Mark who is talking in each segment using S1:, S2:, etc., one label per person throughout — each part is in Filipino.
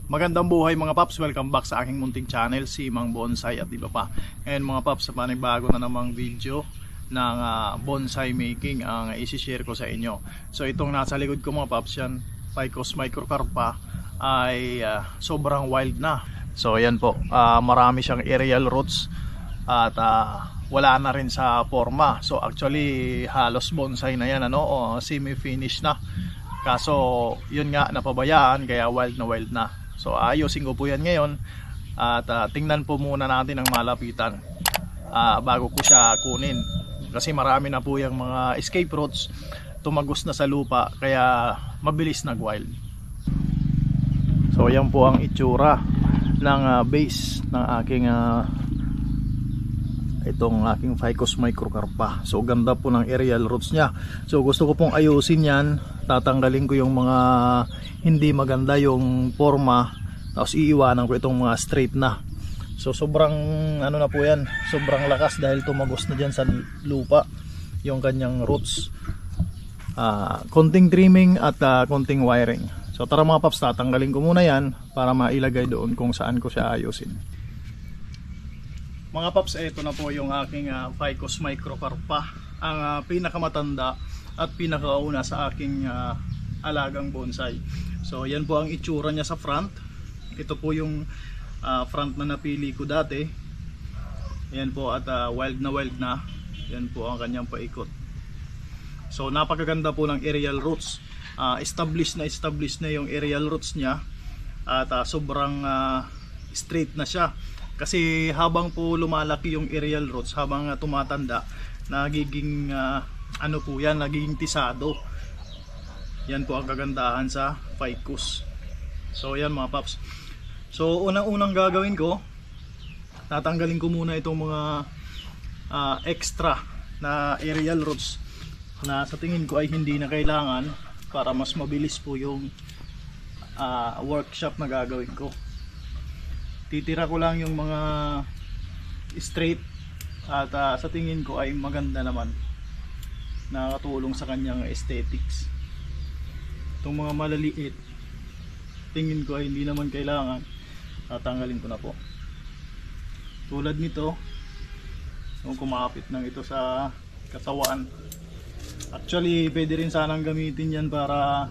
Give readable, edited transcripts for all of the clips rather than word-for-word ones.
S1: Magandang buhay mga paps, welcome back sa aking munting channel, si Mang Bonsai at iba pa. Ngayon mga paps, sa panibago na namang video ng bonsai making ang isi-share ko sa inyo. So itong nasa likod ko mga paps, yan Ficus microcarpa ay sobrang wild na. So ayan po, marami siyang aerial roots at wala na rin sa forma. So actually halos bonsai na yan, o semi-finish na. Kaso yun nga, napabayaan, kaya wild na. So ayusin ko po yan ngayon at tingnan po muna natin ang malapitan bago ko siya kunin, kasi marami na po yung mga escape routes, tumagos na sa lupa, kaya mabilis nag-wild. So yan po ang itsura ng base ng aking itong aking Ficus microcarpa. So ganda po ng aerial roots niya. So gusto ko pong ayusin yan, tatanggalin ko yung mga hindi maganda yung forma, tapos iiwanan ko itong mga straight na. So sobrang ano na po yan, sobrang lakas dahil tumagos na dyan sa lupa yung kanyang roots. Konting trimming at konting wiring. So tara mga paps, tatanggalin ko muna yan para mailagay doon kung saan ko siya ayusin. Mga paps, ito na po yung aking Ficus microcarpa, ang pinakamatanda at pinakauna sa aking alagang bonsai. So yan po ang itsura niya sa front. Ito po yung front na napili ko dati. Yan po, at wild na. Yan po ang kanyang paikot. So napakaganda po ng aerial roots. Established na yung aerial roots niya, at sobrang straight na siya. Kasi habang po lumalaki yung aerial roots, habang tumatanda, nagiging ano po yan, nagiging tisado. Yan po ang kagandahan sa Ficus. So yan mga paps. So unang-unang gagawin ko, tatanggalin ko muna itong mga extra na aerial roots na sa tingin ko ay hindi na kailangan, para mas mabilis po yung workshop na gagawin ko. Titira ko lang yung mga straight at sa tingin ko ay maganda naman, nakatulong sa kanyang aesthetics. Itong mga malaliit, tingin ko ay hindi naman kailangan, tatanggalin ko na po. Tulad nito, kung kumapit ng ito sa katawan. Actually pwede rin sanang gamitin yan para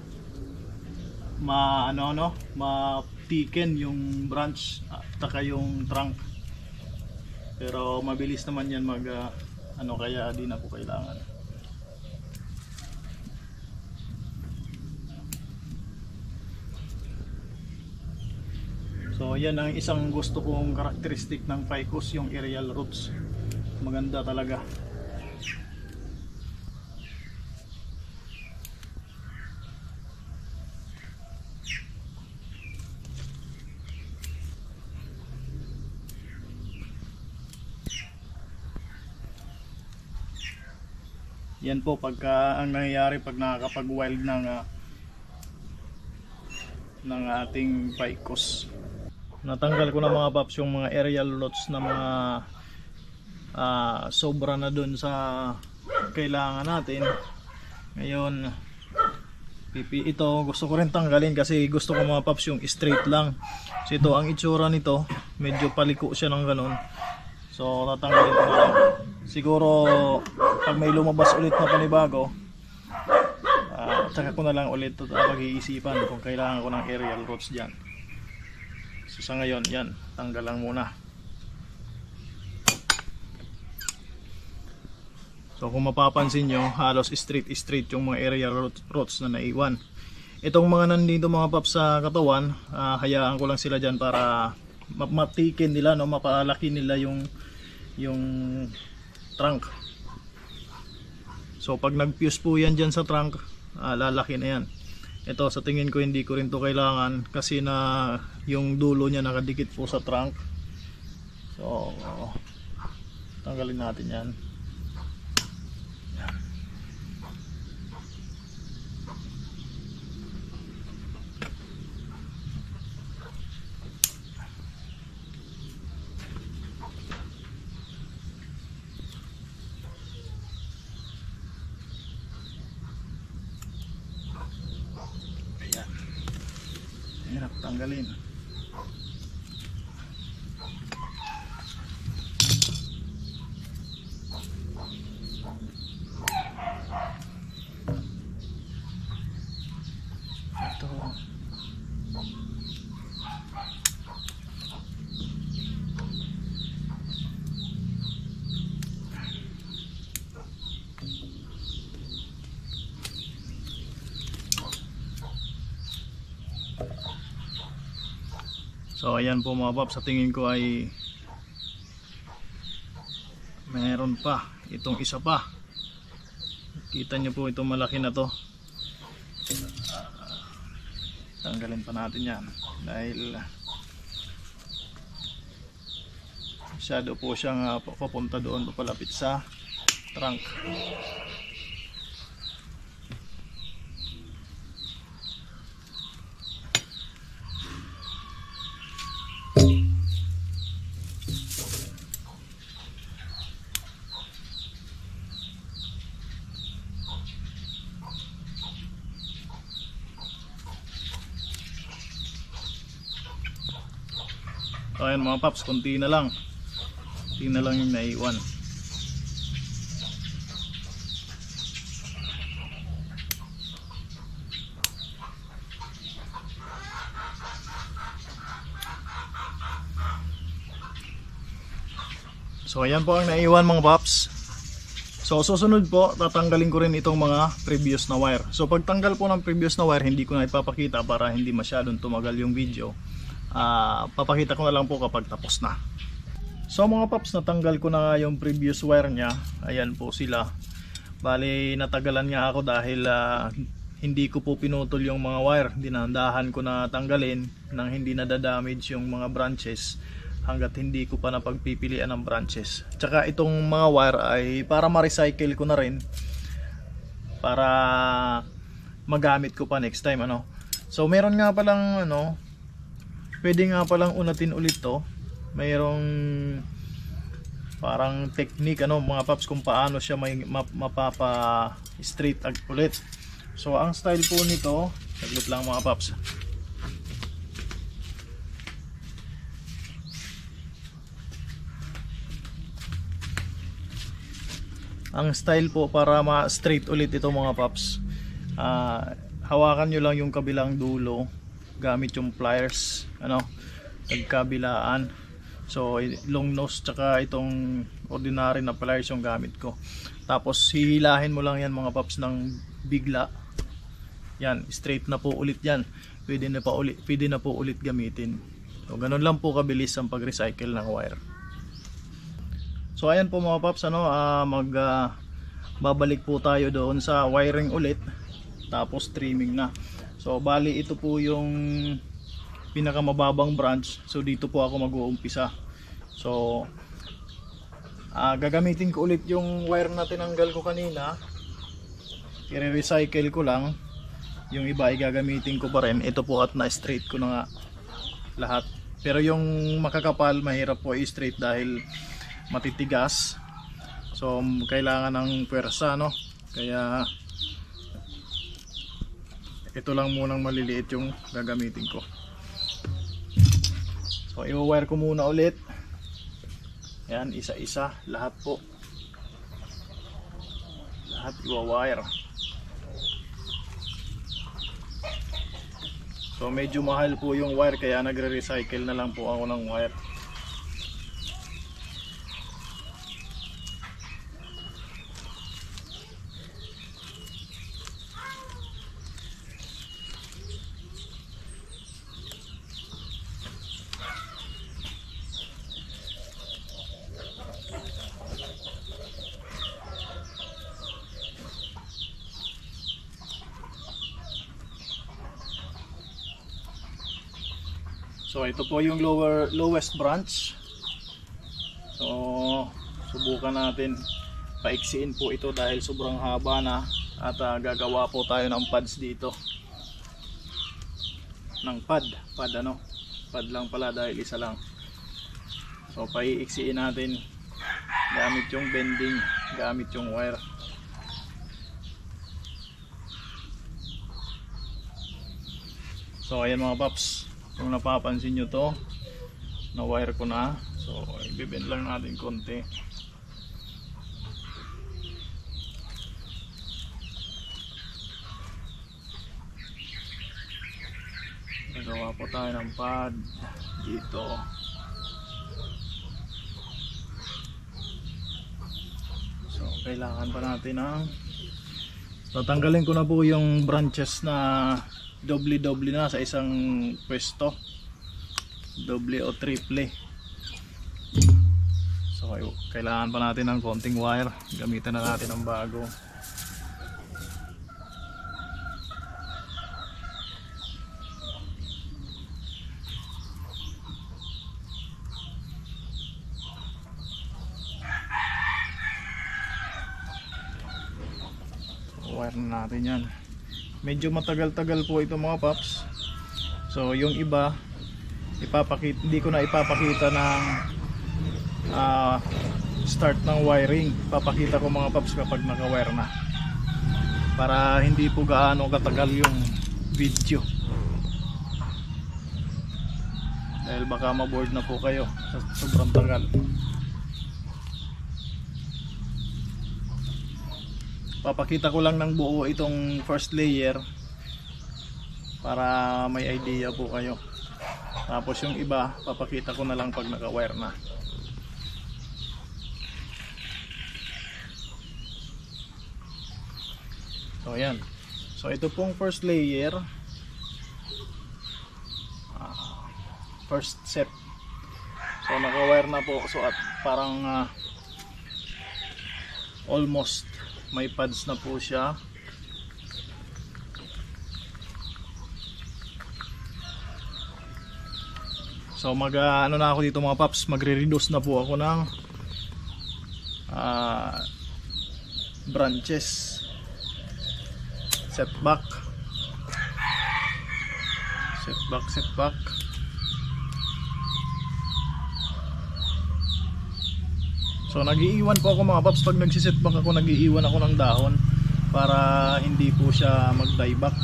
S1: ma-thicken yung branch at saka yung trunk, pero mabilis naman yan kaya di na po kailangan. So yan ang isang gusto kong karakteristik ng Ficus, yung aerial roots. Maganda talaga. Yan po pagka ang nangyayari pag nakakapag-wild ng ating Ficus. Natanggal ko na mga paps yung mga aerial roots na mga sobra na dun sa kailangan natin. Ngayon ito gusto ko rin tanggalin, kasi gusto ko mga paps yung straight lang. So ito ang itsura nito, medyo paliko siya ng ganun. So tatanggalin ko na lang. Siguro pag may lumabas ulit na panibago, tsaka ko na lang ulit pag-iisipan kung kailangan ko ng aerial roots dyan. So sa ngayon yan, tanggal lang muna. So kung mapapansin nyo, halos straight yung mga aerial roots na naiwan. Itong mga nandito mga paps sa katawan, hayaan ko lang sila dyan para matikin nila, mapalaki nila yung trunk. So pag nag-fuse po yan dyan sa trunk, lalaki na yan. Ito sa tingin ko hindi ko rin to kailangan, kasi na yung dulo niya nakadikit po sa trunk. So tanggalin natin yan. Hirap tanggalin. Ito. So ayan po mga paps, sa tingin ko ay meron pa itong isa pa. Kita nyo po itong malaki na to. Tanggalin pa natin yan dahil masyado po siyang papunta doon, papalapit sa trunk. So ayan mga paps, konti na lang yung naiwan. So ayan po ang naiwan mga paps. So susunod po, tatanggalin ko rin itong mga previous na wire. So pagtanggal po ng previous na wire, hindi ko na ipapakita para hindi masyadong tumagal yung video. Papakita ko na lang po kapag tapos na. So mga paps, natanggal ko na yung previous wire nya. Ayan po sila. Bali natagalan nga ako dahil hindi ko po pinutol yung mga wire. Dinandahan ko na tanggalin nang hindi nadadamage yung mga branches hanggat hindi ko pa napagpipilian ng branches. Tsaka itong mga wire ay para ma-recycle ko na rin para magamit ko pa next time ano. So meron nga palang pwede nga palang unatin ulit to. Mayroong parang technique mga paps kung paano siya mapapa straight ulit. So ang style po nito, saglit lang mga paps. Ang style po para ma-straight ulit ito mga paps, hawakan nyo lang yung kabilang dulo gamit yung pliers nagkabilaan. So long nose tsaka itong ordinary na pliers yung gamit ko. Tapos hihilahin mo lang yan mga paps ng bigla. Yan, straight na po ulit yan. Pwede na po ulit gamitin. So ganun lang po kabilis ang pag-recycle ng wire. So ayan po mga paps, babalik po tayo doon sa wiring ulit. Tapos trimming na. So bali ito po yung pinakamababang branch. So dito po ako mag-uumpisa. So gagamitin ko ulit yung wire na tinanggal ko kanina. I-recycle ko lang. Yung iba ay gagamitin ko pa rin. Ito po at na-straight ko na nga lahat. Pero yung makakapal mahirap po i-straight dahil matitigas. So kailangan ng pwersa Kaya ito lang munang maliliit yung gagamitin ko. So i-wire ko muna ulit. Ayan, isa-isa lahat po. Lahat i-wire. So medyo mahal po yung wire kaya nagre-recycle na lang po ako ng wire. So ito po yung lowest branch. So subukan natin paiksiin po ito dahil sobrang haba na at gagawa po tayo ng pads dito. Ng pad lang pala dahil isa lang. So paiksiin natin gamit yung bending, gamit yung wire. So ayan mga paps. Kung napapansin nyo to, na wire ko na. So i-bend lang natin konti. Nagawa po tayo ng pad dito. So kailangan pa natin ng tatanggalin ko na po yung branches na doble na sa isang pwesto, doble o triple. So kailangan pa natin ng konting wire, gamitan na natin ng bago. Wire na natin yan. Medyo matagal-tagal po ito mga paps. So yung iba hindi ko na ipapakita ng start ng wiring. Papakita ko mga paps kapag naka-wire na, para hindi po gaano katagal yung video, dahil baka ma-board na po kayo sa sobrang tagal. Papakita ko lang ng buo itong first layer para may idea po kayo. Tapos yung iba papakita ko na lang pag naka-wire na. So ayan. So ito pong first layer, first set. So naka-wire na po. So at parang almost may pads na po siya. So ano na ako dito mga paps, magre-reduce na po ako ng branches, setback. So nag-iiwan po ako mga paps, pag nagsisetback ako nag-iiwan ako ng dahon para hindi po siya mag-dieback.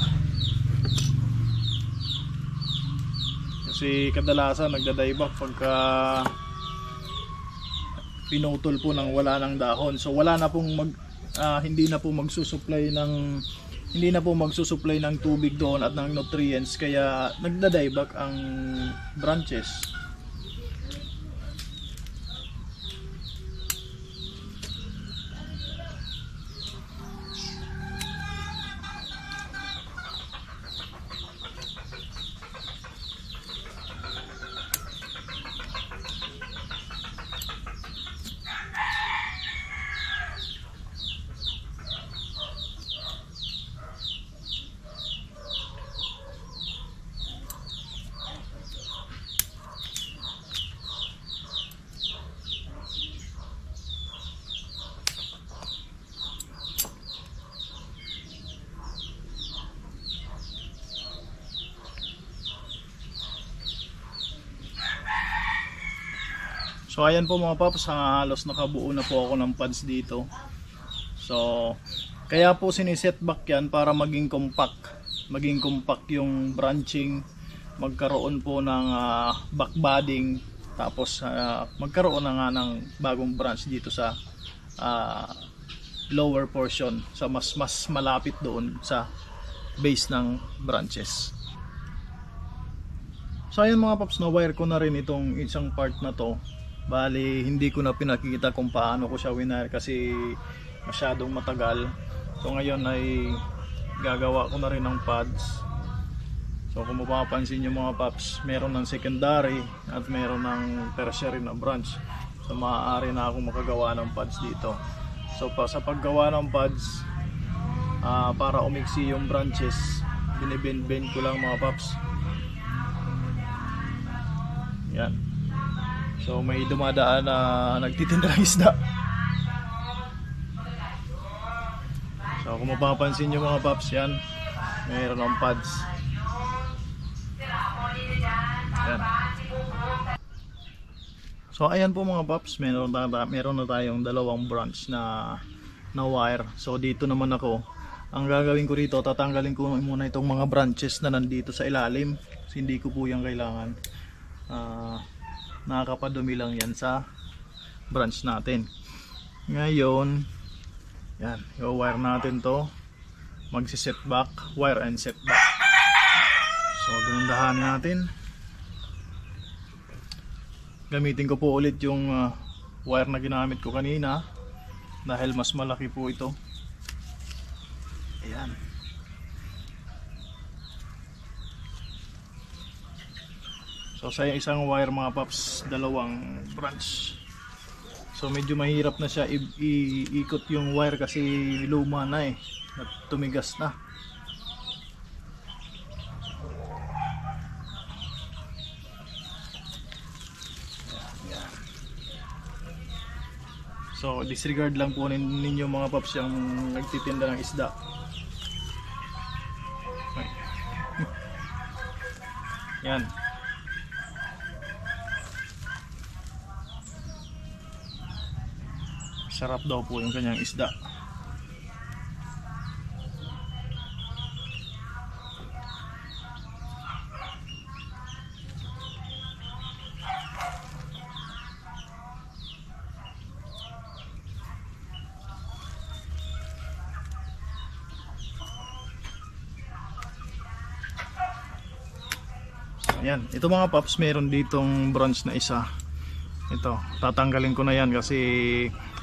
S1: Kasi kadalasan nagda-dieback pagka pinutol po ng wala ng dahon. So wala na pong hindi na po magsusupply ng tubig doon at ng nutrients, kaya nagda-dieback ang branches. So ayan po mga paps, halos nakabuo na po ako ng pads dito. So kaya po sinisetback yan para maging compact yung branching, magkaroon po ng back budding, tapos magkaroon na nga ng bagong branch dito sa lower portion, sa mas malapit doon sa base ng branches. So ayan mga paps, na wire ko na rin itong isang part na to. Bali hindi ko na pinakita kung paano ko siya winire kasi masyadong matagal. So ngayon ay gagawa ko na rin ng pads. So kung mapapansin nyo mga paps, meron ng secondary at meron ng tertiary na branch. So maaari na akong makagawa ng pads dito. So sa paggawa ng pads, para umiksi yung branches, binibend ko lang mga paps. Yan. So may dumadaan na nagtitinda ng isda. So kung mapapansin nyo mga paps, yan, mayroon ng pads. Yan. So ayan po mga paps, meron na tayong dalawang branch na wire. So dito naman ako, ang gagawin ko rito, tatanggalin ko muna itong mga branches na nandito sa ilalim. Hindi ko po yan kailangan. Nakakapadumi lang yan sa branch natin. Ngayon, yan, i-wire natin to. Magsi-set back, wire and set back. So ganundahan natin. Gamitin ko po ulit yung wire na ginamit ko kanina dahil mas malaki po ito. Ayan. So sa isang wire mga paps, dalawang branch. So medyo mahirap na siya iikot yung wire kasi luma na at tumigas na. So disregard lang po ninyo mga paps yung nagtitinda ng isda. Yan. Sarap daw po yung kanyang isda. Ayan, ito mga paps, meron ditong branch na isa. Ito, tatanggalin ko na yan kasi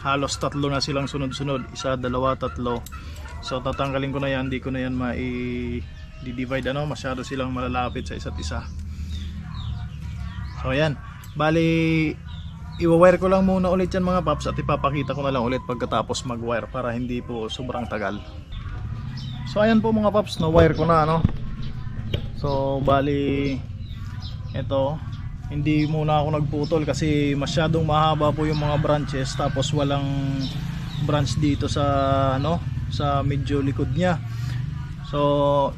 S1: halos tatlo na silang sunod-sunod. Isa, dalawa, tatlo. So tatanggalin ko na yan, di ko na yan mai-divide masyado silang malalapit sa isa't isa. So ayan, bali i-wire ko lang muna ulit yan mga paps at ipapakita ko na lang ulit pagkatapos mag-wire para hindi po sobrang tagal. So ayan po mga paps, na-wire ko na So bali ito, hindi muna ako nagputol kasi masyadong mahaba po yung mga branches, tapos walang branch dito sa sa medyo likod niya. So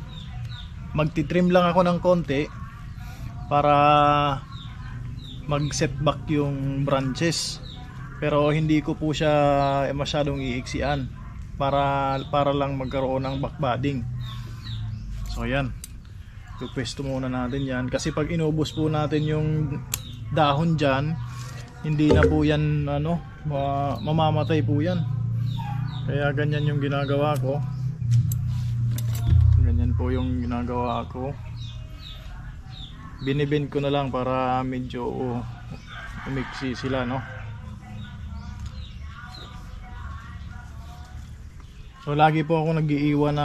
S1: magti-trim lang ako ng konti para mag-set back yung branches, pero hindi ko po siya masyadong iiksian para lang magkaroon ng back budding. So ayan, pwesto muna natin yan kasi pag inubos po natin yung dahon dyan, hindi na po yan mamamatay po yan. Kaya ganyan yung ginagawa ko. Ganyan po yung ginagawa ko. Binibend ko na lang para medyo umiksi sila So lagi po ako nag-iiwan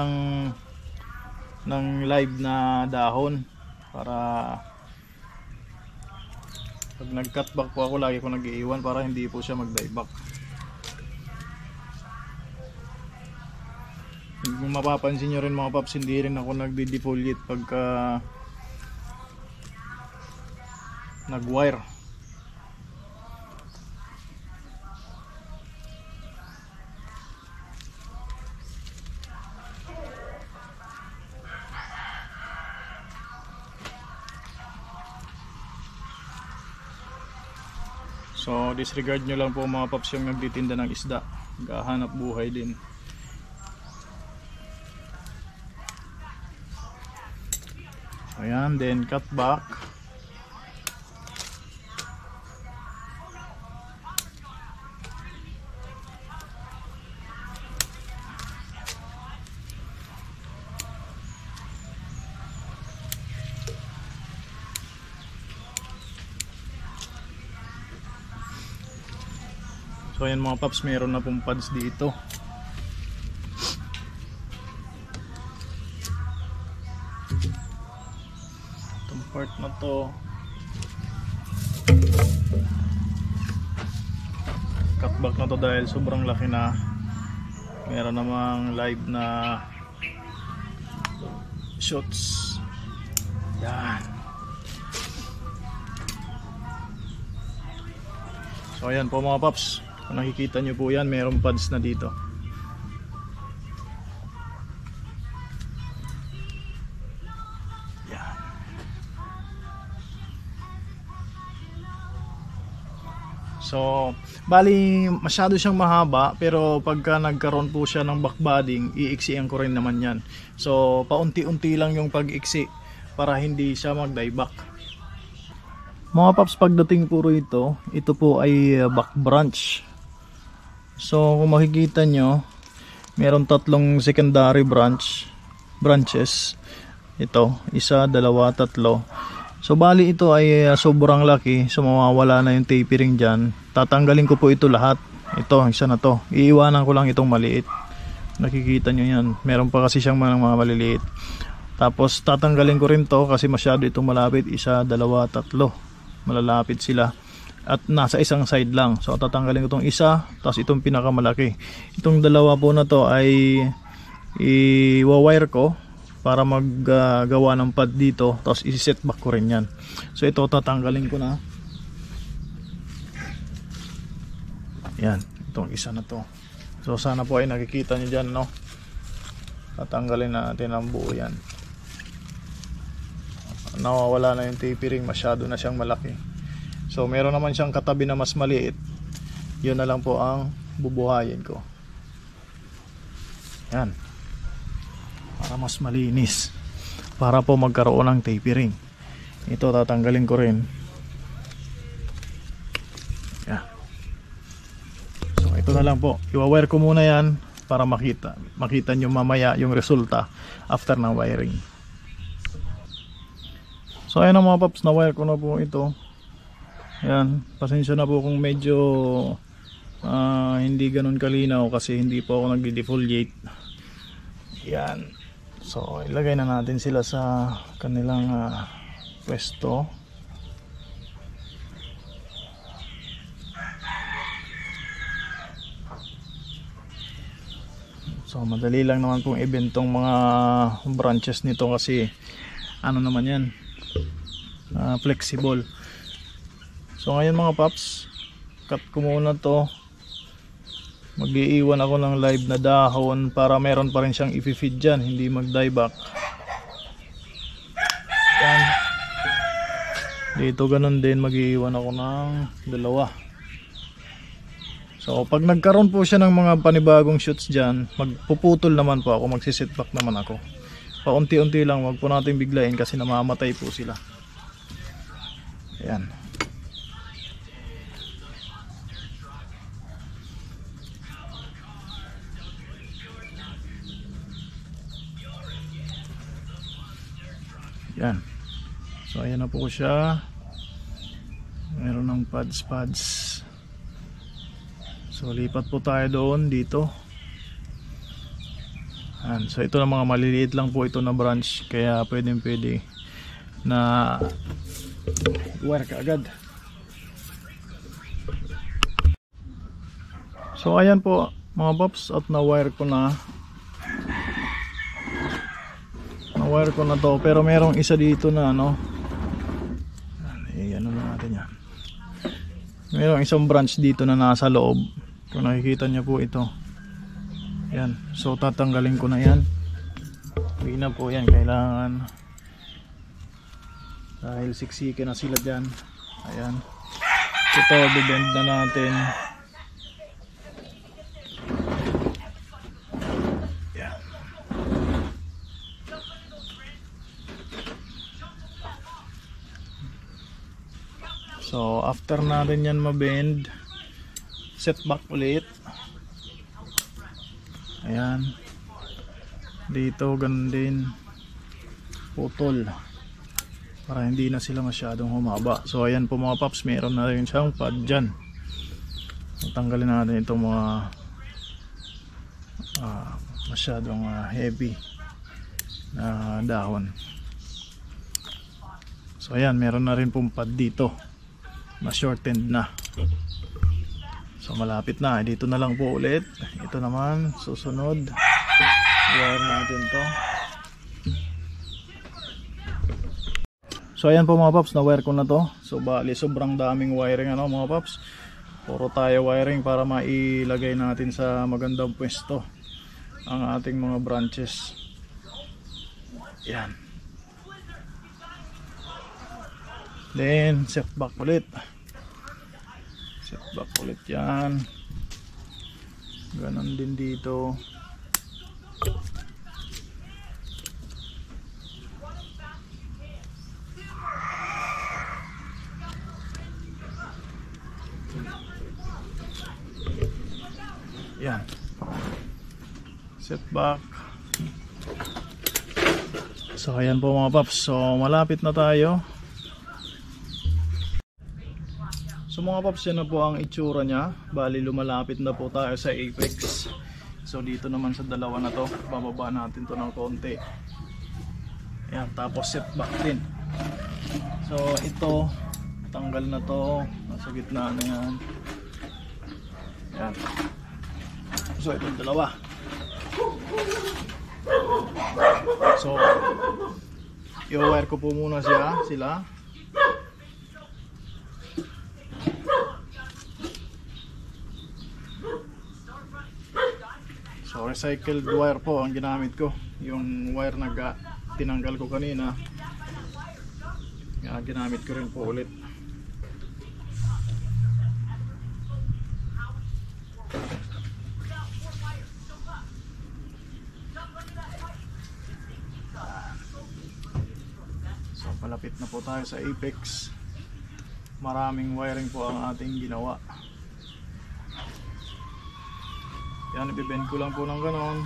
S1: ng live na dahon para pag nag-cut back po ako, lagi ko nag-iiwan para hindi po siya mag-die back. Kung mapapansin nyo rin mga paps, hindi rin ako nagdi-defoliate pagka nag-wire. So disregard nyo lang po mga paps yung nagtitinda ng isda, gahanap buhay din. Ayan, then cut back. So ayan mga paps, meron na pong pads dito. Itong part na to, cutback na to dahil sobrang laki na. Meron namang live na shots. Yan. So ayan po mga paps, kung nakikita nyo po yan, mayroong pads na dito. Yan. So bali masyado siyang mahaba, pero pagka nagkaroon po siya ng back budding, iiksian ko rin naman yan. So paunti-unti lang yung pag-iksi para hindi siya mag-dieback. Mga paps, pagdating po rito, ito po ay back branch. So kung makikita nyo, meron tatlong secondary branches. Ito, isa, dalawa, tatlo. So bali ito ay sobrang laki, so mawawala na yung tapering dyan. Tatanggalin ko po ito lahat. Ito, isa na to. Iiwanan ko lang itong maliit. Nakikita nyo yan, meron pa kasi siyang mga maliliit. Tapos tatanggalin ko rin to kasi masyado itong malapit. Isa, dalawa, tatlo, malalapit sila. At nasa isang side lang. So tatanggalin ko itong isa, tapos itong pinakamalaki. Itong dalawa po na to ay i-wire ko para maggawa ng pad dito, tapos i-set back ko rin yan. So ito tatanggalin ko na. Yan, itong isa na to. So sana po ay nakikita nyo dyan, no? Tatanggalin natin ang buo yan. Nawawala na yung tapering, masyado na siyang malaki. So meron naman siyang katabi na mas maliit. Yun na lang po ang bubuhayin ko. Yan, para mas malinis, para po magkaroon ng tapering. Ito tatanggalin ko rin. Yan. So ito na lang po, i-wire ko muna yan para makita nyo mamaya yung resulta after ng wiring. So ayan na mga paps, na wire ko na po ito. Yan, pasensya na po kung medyo hindi ganun kalinaw kasi hindi po ako nagdi-defoliate. Yan. So ilagay na natin sila sa kanilang pwesto. So madali lang naman pong ibentong mga branches nito kasi ano naman yan, flexible. So ngayon mga paps, cut ko muna to. Mag-iiwan ako ng live na dahon para meron pa rin siyang i-feed dyan, hindi mag-dieback. Yan. Dito ganun din, mag-iiwan ako ng dalawa. So pag nagkaroon po siya ng mga panibagong shoots dyan, magpuputol naman po ako, magsisit back naman ako. Paunti-unti lang, wag po natin biglayin kasi namamatay po sila. Ayan. Yan. So ayan na po siya. Meron ng pads. So lipat po tayo doon dito. Yan. So ito na mga maliliit lang po ito na branch, kaya pwede na wire ka agad. So ayan po mga pops, at na-wire ko na. Na-wire ko na to, pero merong isa dito na ano. Ano na natin yan. Merong isang branch dito na nasa loob. Kung nakikita niyo po ito. Yan. So tatanggalin ko na yan. Hindi na po yan kailangan. Dahil siksikin na sila dyan. Ayan. Ito, bibend na natin. Yan. So after natin yan mabend, set back ulit. Ayan. Dito ganun din, putol para hindi na sila masyadong humaba. So ayan po mga paps, meron na rin siyang pad dyan. Tanggalin natin itong mga masyadong heavy na dahon. So ayan, meron na rin pong pad dito na shortened na. So malapit na, dito na lang po ulit. Ito naman susunod, wire natin to. So ayan po mga paps, na wire ko na to. So bali sobrang daming wiring ano mga paps. Puro tayo wiring para mailagay natin sa magandang pwesto ang ating mga branches. Yan. Then set back ulit. Set back ulit yan. Ganon din dito. Yan. Set back. So ayan po mga paps. So malapit na tayo. So mga paps, yan na po ang itsura niya. Bali lumalapit na po tayo sa apex. So dito naman sa dalawa na to, bababa natin to ng konti. Ayan, tapos set back din. So ito, tanggal na to. Nasa gitna na yan. Ayan. So itong dalawa. So i-wire ko po muna sila. So recycled wire po ang ginamit ko. Yung wire na tinanggal ko kanina, ginamit ko rin po ulit. So palapit na po tayo sa apex. Maraming wiring po ang ating ginawa. Yan, ibibend ko lang po ng ganon.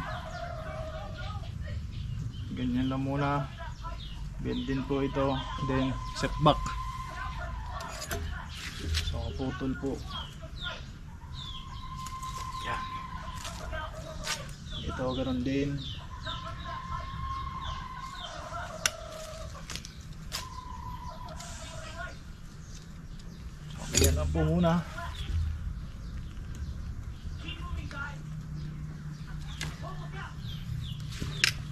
S1: Ganyan lang muna. Bend din po ito. Then set back. So putol po. Yan. Ito ganon din. So ganyan lang po muna.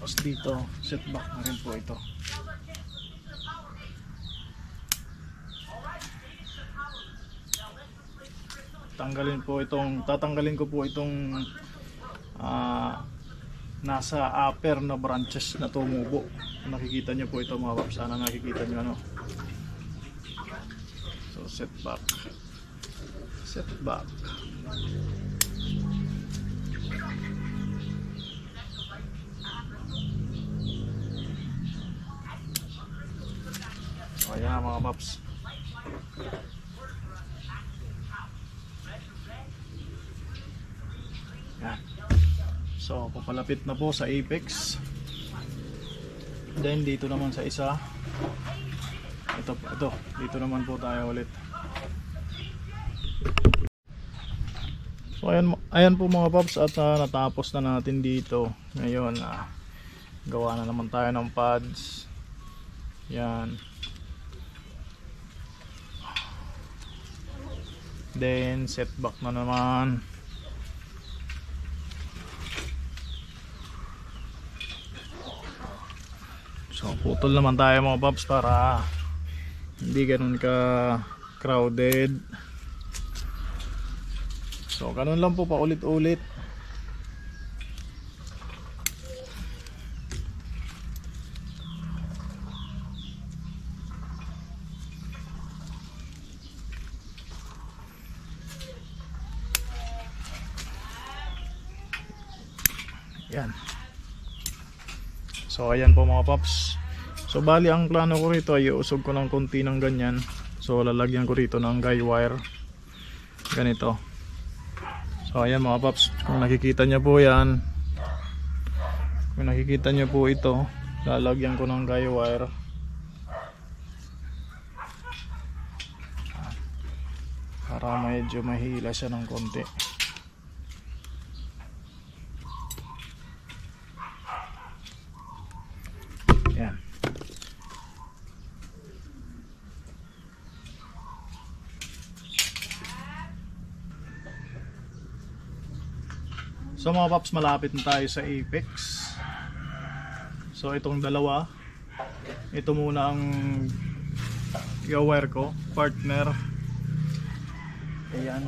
S1: Tapos dito, set back na rin po ito. Tatanggalin ko po itong nasa upper na branches na tumubo. Nakikita nyo po ito mga paps, sana nakikita nyo ano. So set back. Set back. Ayan mga paps. Yan. So papalapit na po sa apex. Then dito naman sa isa. Ito dito naman po tayo ulit. So ayan po mga paps, at natapos na natin dito. Ngayon gawa na naman tayo ng pads. Yan. Then set back na naman. So putol naman tayo mga paps para hindi ganun ka crowded. So ganun lang po pa ulit-ulit. Yan. So ayan po mga paps. So bali ang plano ko rito ay iusog ko ng konti ng ganyan. So lalagyan ko rito ng guy wire. Ganito. So ayan mga paps, kung nakikita nyo po yan, kung nakikita nyo po ito, lalagyan ko ng guy wire. Para medyo mahila siya ng konti. Yan. So mga paps, malapit na tayo sa apex. So itong dalawa, ito muna ang i-wire ko, partner. Ayan.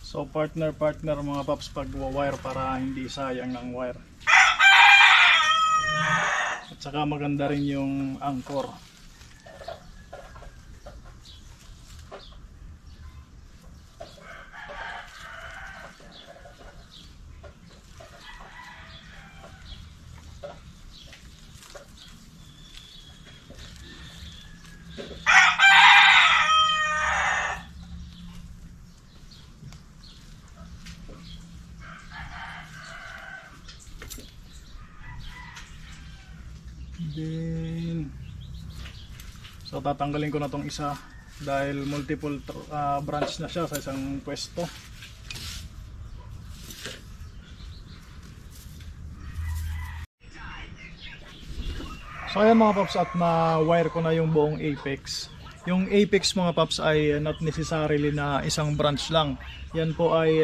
S1: So partner mga paps pag wire para hindi sayang ng wire. At saka maganda rin yung anchor. Then, so tatanggalin ko na tong isa dahil multiple branch na siya sa isang pwesto. So ayan mga paps, at na-wire ko na yung buong apex. Yung apex mga paps ay not necessarily na isang branch lang. Yan po ay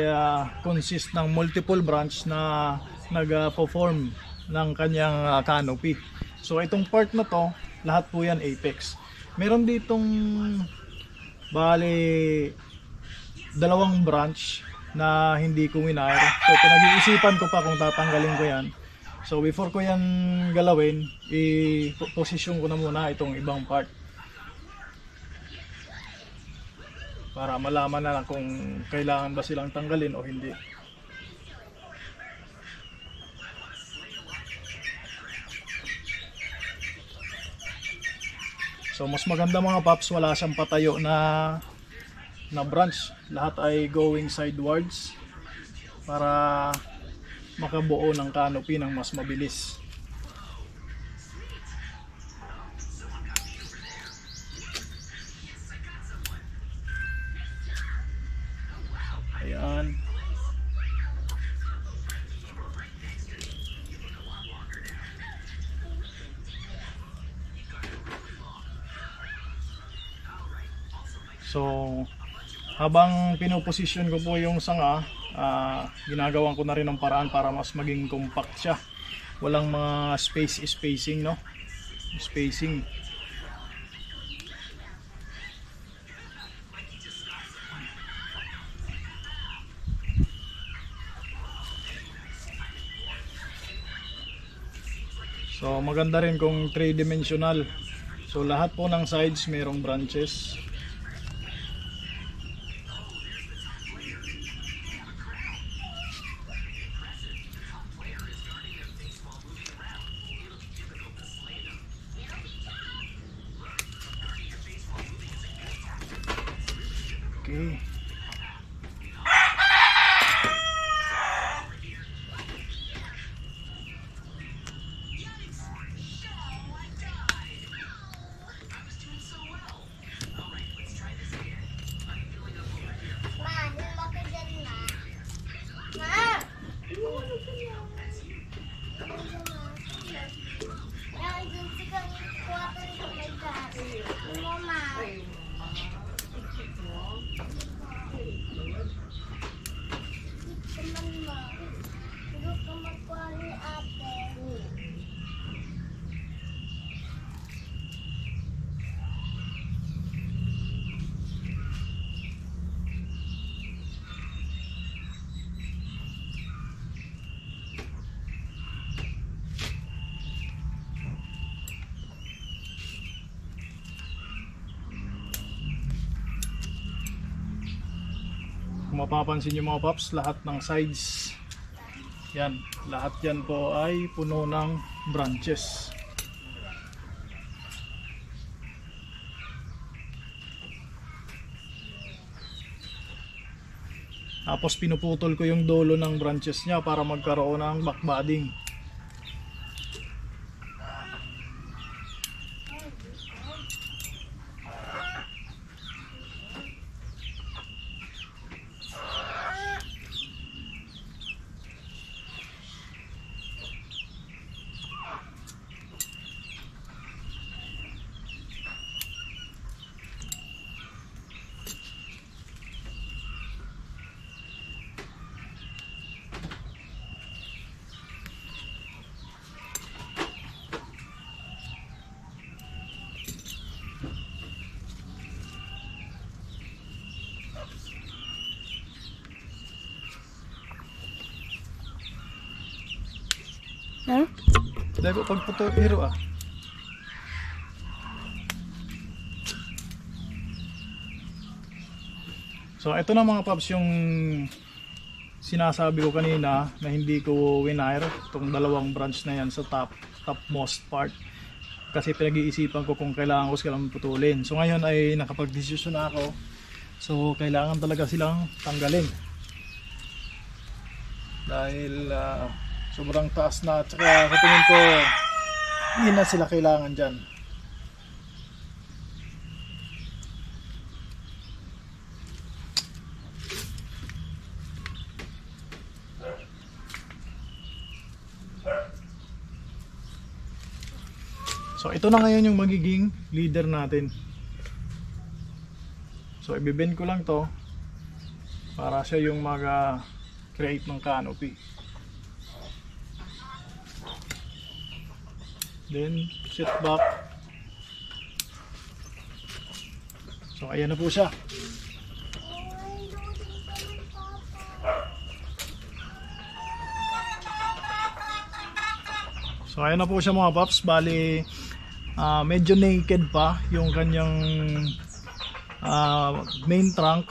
S1: consist ng multiple branch na nag-perform ng kanyang canopy. So itong part na to, lahat po yan apex. Meron ditong bali dalawang branch na hindi ko winire. So pinag-iisipan ko pa kung tatanggalin ko yan. So before ko yan galawin, i-position ko na muna itong ibang part para malaman na kung kailangan ba silang tanggalin o hindi. So mas maganda mga paps, wala siyang patayo na branch. Lahat ay going sidewards para makabuo ng canopy ng mas mabilis. Ayan. So habang pinoposisyon ko po yung sanga, ginagawan ko na rin ng paraan para mas maging compact siya. Walang mga spacing, no? Spacing. So maganda rin kung 3-dimensional. So lahat po ng sides mayroong branches. Okay. Kung mapapansin nyo mga paps, lahat ng sides yan, lahat yan po ay puno ng branches. Tapos pinuputol ko yung dulo ng branches nya para magkaroon ng backbudding. Dahil ko pagputo hero ah. So ito na mga paps yung sinasabi ko kanina na hindi ko winire itong dalawang branch na yan sa topmost part. Kasi pinag-iisipan ko kung kailangan ko silang putulin. So ngayon ay nakapag-desisyon na ako. So kailangan talaga silang tanggalin. Dahil sobrang taas na at saka sa tingin ko hindi na sila kailangan dyan. So ito na ngayon yung magiging leader natin. So ibibend ko lang to para siya yung mag-create ng canopy. Then sit back. So ayan na po siya. So ayan na po siya mga paps. Bali medyo naked pa yung kanyang main trunk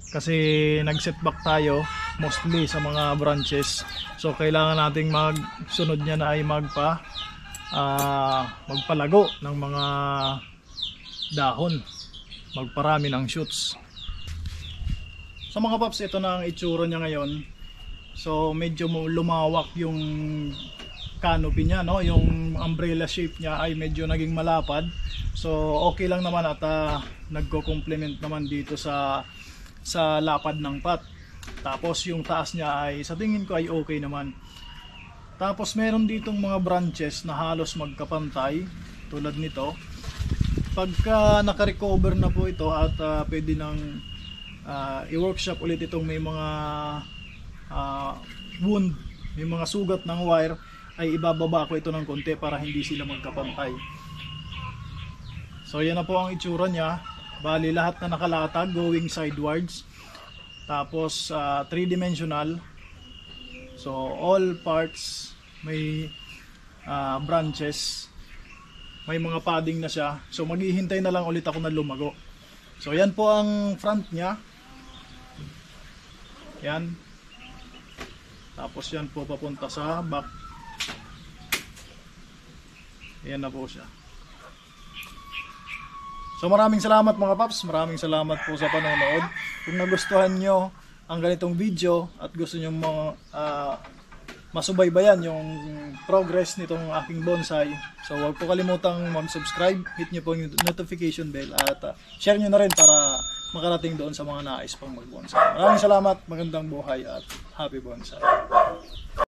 S1: kasi nag-set back tayo mostly sa mga branches. So kailangan nating magsunod niya na ay magpalago ng mga dahon, magparami ng shoots. So mga paps, ito na ang itsura niya ngayon. So medyo lumawak yung canopy niya, no? Yung umbrella shape niya ay medyo naging malapad. So okay lang naman at nagko-complement naman dito sa lapad ng pot. Tapos yung taas niya ay sa tingin ko ay okay naman. Tapos meron ditong mga branches na halos magkapantay tulad nito. Pagka naka-recover na po ito at pwede nang i-workshop ulit itong may mga wound, may mga sugat ng wire, ay ibababa ko ito ng konti para hindi sila magkapantay. So yan na po ang itsura niya. Bali lahat na nakalatag going sidewards. Tapos 3-dimensional. So all parts may branches. May mga padding na siya. So maghihintay na lang ulit ako na lumago. So yan po ang front niya. Yan. Tapos yan po papunta sa back. Ayan na po siya. So maraming salamat mga paps. Maraming salamat po sa panonood. Kung nagustuhan nyo ang ganitong video at gusto nyo masubaybayan yung progress nitong aking bonsai, so huwag po kalimutang mag-subscribe, hit nyo po yung notification bell at share nyo na rin para makarating doon sa mga nais pang mag-bonsai. Maraming salamat, magandang buhay at happy bonsai.